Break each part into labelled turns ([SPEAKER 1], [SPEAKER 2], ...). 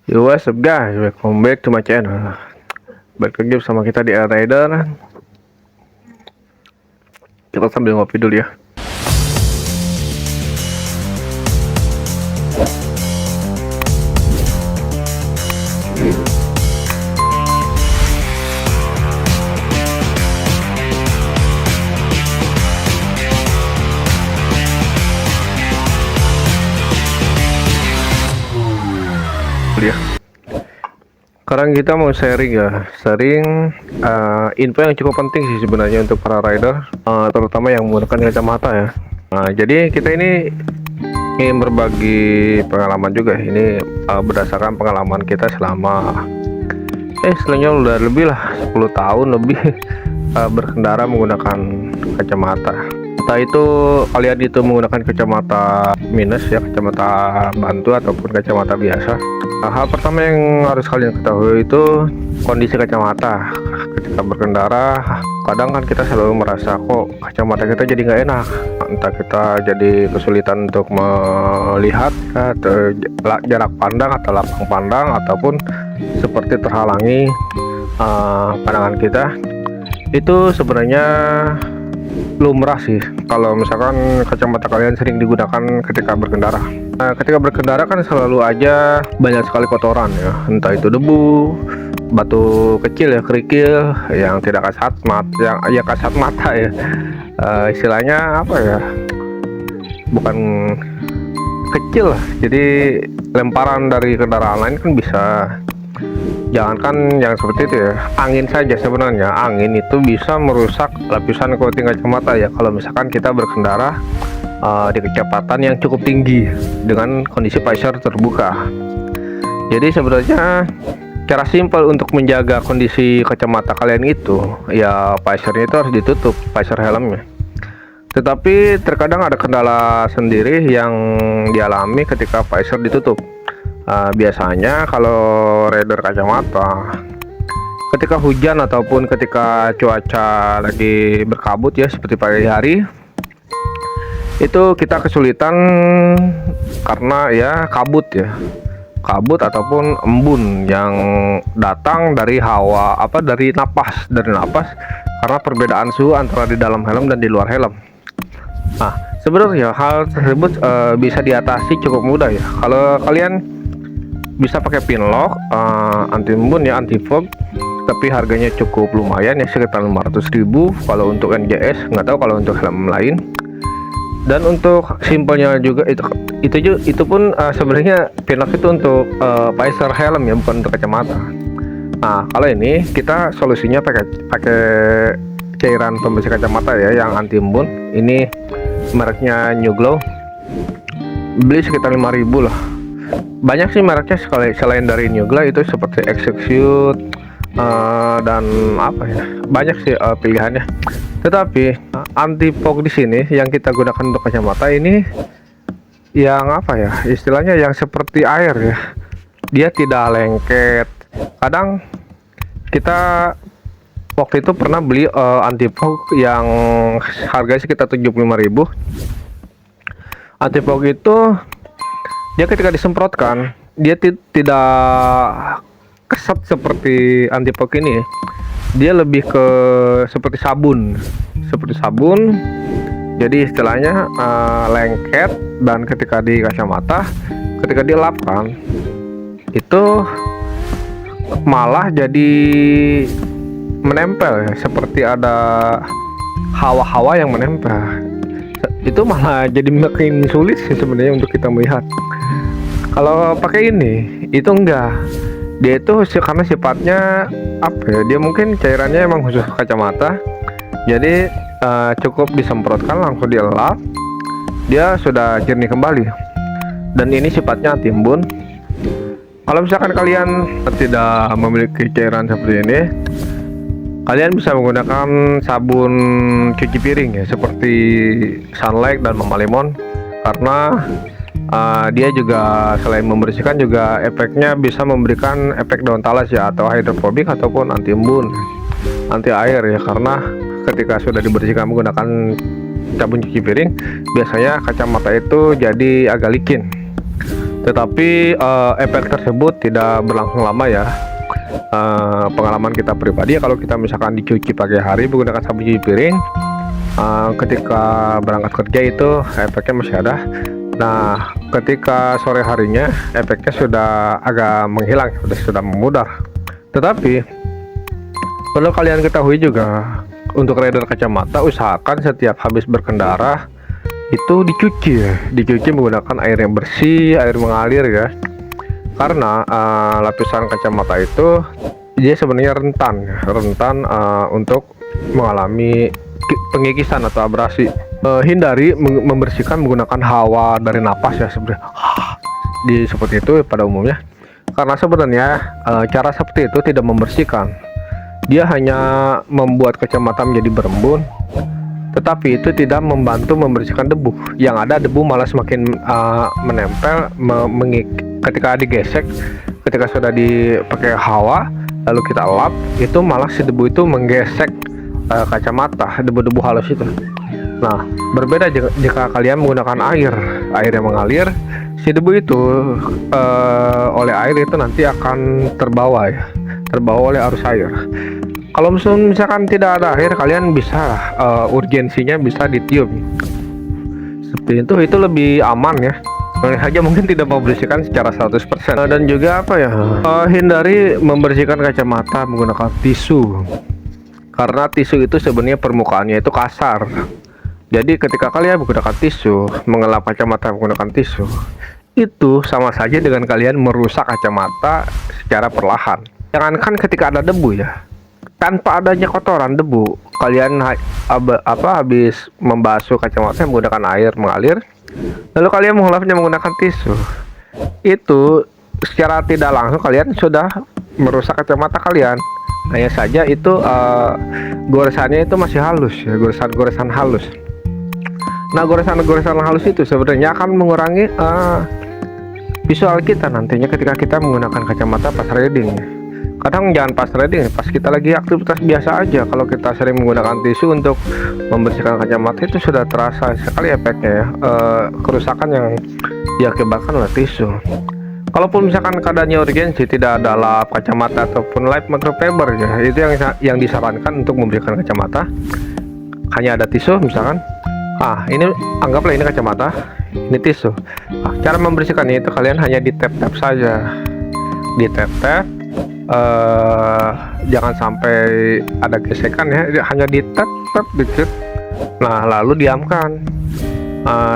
[SPEAKER 1] Yo, what's up guys, welcome back to my channel. Balik lagi sama kita di Air Rider. Kita sambil ngopi dulu ya. Sekarang kita mau sharing info yang cukup penting sih sebenarnya untuk para rider, terutama yang menggunakan kacamata ya. Jadi kita ini ingin berbagi pengalaman juga. Ini berdasarkan pengalaman kita selama istilahnya udah lebih lah 10 tahun lebih berkendara menggunakan kacamata. Entah itu kalian itu menggunakan kacamata minus ya, kacamata bantu ataupun kacamata biasa. Hal pertama yang harus kalian ketahui itu kondisi kacamata. Ketika berkendara, kadang kan kita selalu merasa kok kacamata kita jadi nggak enak. Entah kita jadi kesulitan untuk melihat atau jarak pandang atau lapang pandang, ataupun seperti terhalangi pandangan kita. Itu sebenarnya lumrah sih kalau misalkan kacamata kalian sering digunakan ketika berkendara. Ketika berkendara kan selalu aja banyak sekali kotoran ya, entah itu debu, batu kecil ya, kerikil yang tidak kasat mata, yang ya kasat mata ya, istilahnya apa ya, bukan kecil lah, jadi lemparan dari kendaraan lain kan bisa. Jangankan yang seperti itu ya, angin saja sebenarnya, angin itu bisa merusak lapisan coating kacamata ya kalau misalkan kita berkendara di kecepatan yang cukup tinggi dengan kondisi visor terbuka. Jadi sebenarnya cara simpel untuk menjaga kondisi kacamata kalian itu ya, visornya itu harus ditutup, visor helmnya. Tetapi terkadang ada kendala sendiri yang dialami ketika visor ditutup. Biasanya kalau rider kacamata ketika hujan ataupun ketika cuaca lagi berkabut ya, seperti pagi hari, itu kita kesulitan karena ya kabut ataupun embun yang datang dari hawa, dari napas karena perbedaan suhu antara di dalam helm dan di luar helm. Sebenarnya hal tersebut bisa diatasi cukup mudah ya kalau kalian bisa pakai pin lock anti embun ya, anti fog, tapi harganya cukup lumayan ya, sekitar 500.000 kalau untuk NJS, nggak tahu kalau untuk helm lain. Dan untuk simpelnya juga itu pun sebenarnya pin lock itu untuk visor helm ya, bukan untuk kacamata. Kalau ini kita solusinya pakai cairan pembersih kacamata ya yang anti embun. Ini mereknya New Glow, beli sekitar 5.000 lah. Banyak sih mereknya selain dari New Glow itu, seperti Execute dan apa ya, banyak sih pilihannya. Tetapi anti fog di sini yang kita gunakan untuk kacamata ini yang apa ya, istilahnya yang seperti air ya, dia tidak lengket. Kadang kita waktu itu pernah beli anti fog yang harganya sekitar 75.000. Anti fog itu dia ketika disemprotkan dia tidak kesat seperti anti fog ini. Dia lebih ke seperti sabun. Jadi istilahnya lengket, dan ketika di kacamata, ketika dilapkan itu malah jadi menempel ya, seperti ada hawa-hawa yang menempel. Itu malah jadi makin sulit sih sebenarnya untuk kita melihat. Kalau pakai ini itu enggak, dia itu karena sifatnya apa ya, dia mungkin cairannya emang khusus kacamata, jadi cukup disemprotkan langsung dielap, dia sudah jernih kembali. Dan ini sifatnya anti embun. Kalau misalkan kalian tidak memiliki cairan seperti ini, kalian bisa menggunakan sabun cuci piring ya, seperti Sunlight dan Mama Lemon, karena dia juga selain membersihkan juga efeknya bisa memberikan efek daun talas ya, atau hidrofobik ataupun anti embun, anti air ya, karena ketika sudah dibersihkan menggunakan sabun cuci piring, biasanya kacamata itu jadi agak licin. Tetapi efek tersebut tidak berlangsung lama ya. Pengalaman kita pribadi ya, kalau kita misalkan dicuci pagi hari menggunakan sabun cuci piring, ketika berangkat kerja itu efeknya masih ada. Nah, ketika sore harinya efeknya sudah agak menghilang, sudah memudar. Tetapi perlu kalian ketahui juga, untuk rider kacamata usahakan setiap habis berkendara itu dicuci menggunakan air yang bersih, air mengalir ya. Karena lapisan kacamata itu dia sebenarnya rentan untuk mengalami pengikisan atau abrasi. Hindari membersihkan menggunakan hawa dari napas ya, sebenarnya seperti itu pada umumnya. Karena sebenarnya cara seperti itu tidak membersihkan, dia hanya membuat kacamata menjadi berembun, tetapi itu tidak membantu membersihkan debu. Yang ada debu malah semakin menempel, ketika digesek, ketika sudah dipakai hawa lalu kita lap, itu malah si debu itu menggesek kacamata, debu-debu halus itu. Nah, berbeda jika kalian menggunakan air yang mengalir, si debu itu oleh air itu nanti akan terbawa oleh arus air. Kalau misalkan tidak ada air, kalian bisa urgensinya bisa ditiup seperti itu lebih aman ya. Hanya mungkin tidak membersihkan secara 100%. Dan juga apa ya, hindari membersihkan kacamata menggunakan tisu, karena tisu itu sebenarnya permukaannya itu kasar. Jadi ketika kalian menggunakan tisu, mengelap kacamata menggunakan tisu, itu sama saja dengan kalian merusak kacamata secara perlahan. Jangankan ketika ada debu ya, tanpa adanya kotoran debu, kalian habis membasuh kacamata menggunakan air mengalir, lalu kalian mengelapnya menggunakan tisu, itu secara tidak langsung kalian sudah merusak kacamata kalian. Hanya saja itu goresannya itu masih halus ya, goresan halus. Nah, goresan halus itu sebenarnya akan mengurangi visual kita nantinya ketika kita menggunakan kacamata pas riding. Kadang jangan pas riding, pas kita lagi aktivitas biasa aja, kalau kita sering menggunakan tisu untuk membersihkan kacamata itu sudah terasa sekali efeknya ya, kerusakan yang diakibatkan oleh tisu. Kalaupun misalkan keadaannya urgensi, tidak ada lap kacamata ataupun light microfiber ya, itu yang disarankan untuk membersihkan kacamata. Hanya ada tisu misalkan. Ini anggaplah ini kacamata, ini tisu. Cara membersihkannya itu kalian hanya di tap saja, di tap, jangan sampai ada gesekan ya, hanya di tap dikit. Nah, lalu diamkan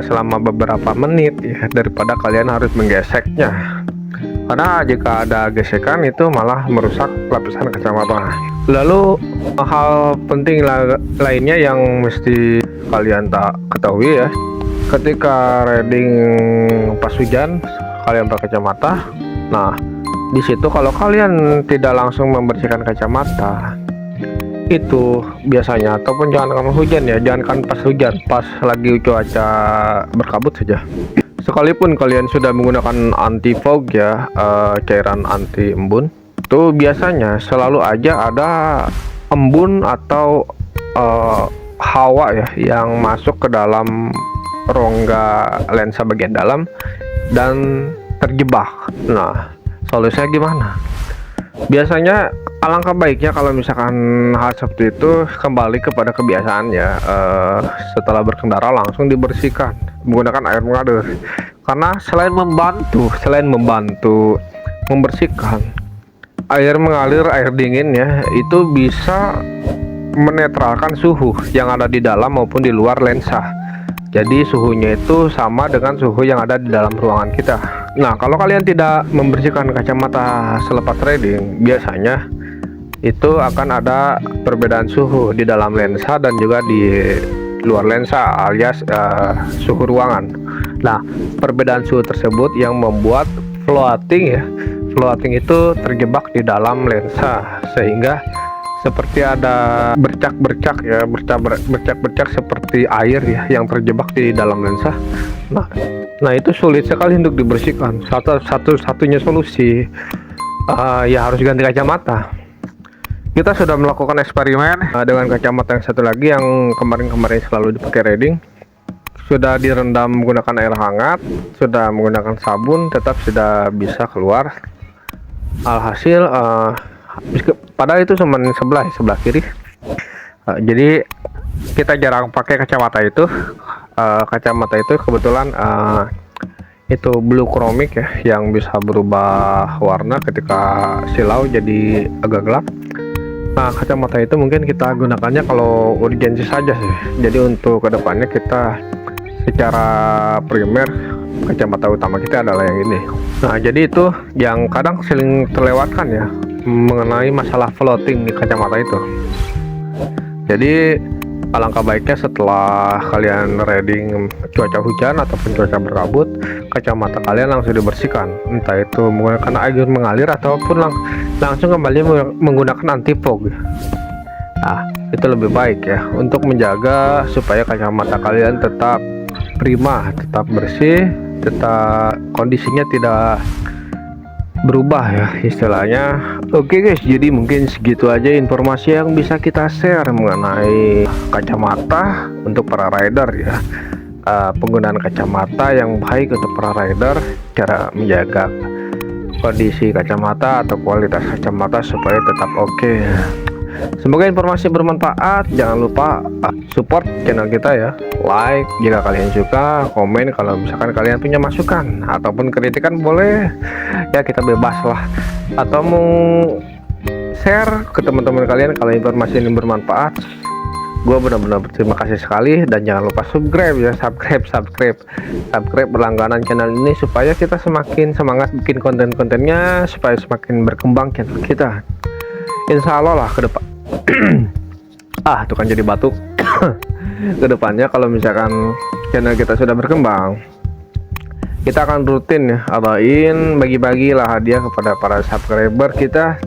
[SPEAKER 1] selama beberapa menit ya, daripada kalian harus menggeseknya, karena jika ada gesekan itu malah merusak lapisan kacamata. Lalu hal penting lainnya yang mesti kalian tak ketahui ya, ketika riding pas hujan kalian pakai kacamata. Nah, di situ kalau kalian tidak langsung membersihkan kacamata itu biasanya, ataupun jangankan hujan ya, jangankan pas hujan, pas lagi cuaca berkabut saja, sekalipun kalian sudah menggunakan anti fog ya, cairan anti embun, itu biasanya selalu aja ada embun atau hawa ya yang masuk ke dalam rongga lensa bagian dalam dan terjebak. Nah, solusinya gimana? Biasanya alangkah baiknya kalau misalkan hal seperti itu kembali kepada kebiasaannya, setelah berkendara langsung dibersihkan menggunakan air mengalir. Karena selain membantu membersihkan, air mengalir, air dingin ya, itu bisa menetralkan suhu yang ada di dalam maupun di luar lensa. Jadi suhunya itu sama dengan suhu yang ada di dalam ruangan kita. Nah, kalau kalian tidak membersihkan kacamata selepas riding, biasanya itu akan ada perbedaan suhu di dalam lensa dan juga di luar lensa, alias suhu ruangan. Nah, perbedaan suhu tersebut yang membuat floating itu terjebak di dalam lensa, sehingga seperti ada bercak-bercak ya, bercak-bercak seperti air ya yang terjebak di dalam lensa. Nah itu sulit sekali untuk dibersihkan. Satu-satunya solusi ya harus ganti kacamata. Kita sudah melakukan eksperimen dengan kacamata yang satu lagi yang kemarin selalu dipakai riding. sudah direndam menggunakan air hangat, sudah menggunakan sabun, tetap sudah bisa keluar. Alhasil padahal itu cuma sebelah kiri. Jadi kita jarang pakai kacamata itu. Kacamata itu kebetulan itu blue chromic ya, yang bisa berubah warna ketika silau jadi agak gelap. Nah, kacamata itu mungkin kita gunakannya kalau urgensi saja sih. Jadi untuk kedepannya kita secara primer kacamata utama kita adalah yang ini. Nah, jadi itu yang kadang sering terlewatkan ya, mengenai masalah floating di kacamata itu. Jadi alangkah baiknya setelah kalian reading cuaca hujan ataupun cuaca berkabut, kacamata kalian langsung dibersihkan, entah itu menggunakan air mengalir ataupun langsung kembali menggunakan anti fog. Nah, itu lebih baik ya, untuk menjaga supaya kacamata kalian tetap prima, tetap bersih, tetap kondisinya tidak berubah ya istilahnya. Oke guys, jadi mungkin segitu aja informasi yang bisa kita share mengenai kacamata untuk para rider ya. Penggunaan kacamata yang baik untuk para rider, cara menjaga kondisi kacamata atau kualitas kacamata supaya tetap oke. Semoga informasi bermanfaat. Jangan lupa support channel kita ya, like jika kalian suka, komen kalau misalkan kalian punya masukan ataupun kritikan boleh ya, kita bebas lah, atau mau share ke teman-teman kalian kalau informasi ini bermanfaat. Gue benar-benar berterima kasih sekali, dan jangan lupa subscribe ya, subscribe berlangganan channel ini supaya kita semakin semangat bikin konten-kontennya, supaya semakin berkembang channel kita. Insya Allah lah ke depan tuh kan jadi batuk. Ke depannya kalau misalkan channel kita sudah berkembang, kita akan rutin ya adain bagi-bagi lah hadiah kepada para subscriber kita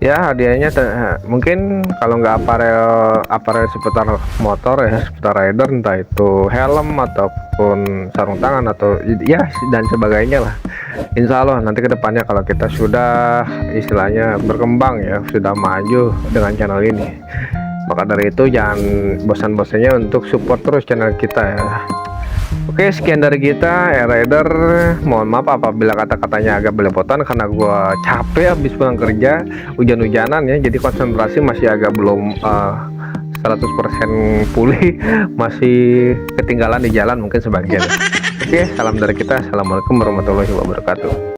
[SPEAKER 1] ya. Hadiahnya mungkin kalau nggak aparel seputar motor ya, seputar rider, entah itu helm ataupun sarung tangan atau ya dan sebagainya lah. Insya Allah nanti kedepannya kalau kita sudah istilahnya berkembang ya, sudah maju dengan channel ini, maka dari itu jangan bosan-bosannya untuk support terus channel kita ya. Oke, sekian dari kita rider. Mohon maaf apabila kata-katanya agak belepotan karena gua capek habis pulang kerja, hujan-hujanan ya, jadi konsentrasi masih agak belum 100% pulih, masih ketinggalan di jalan mungkin sebagian. Oke, salam dari kita. Assalamualaikum warahmatullahi wabarakatuh.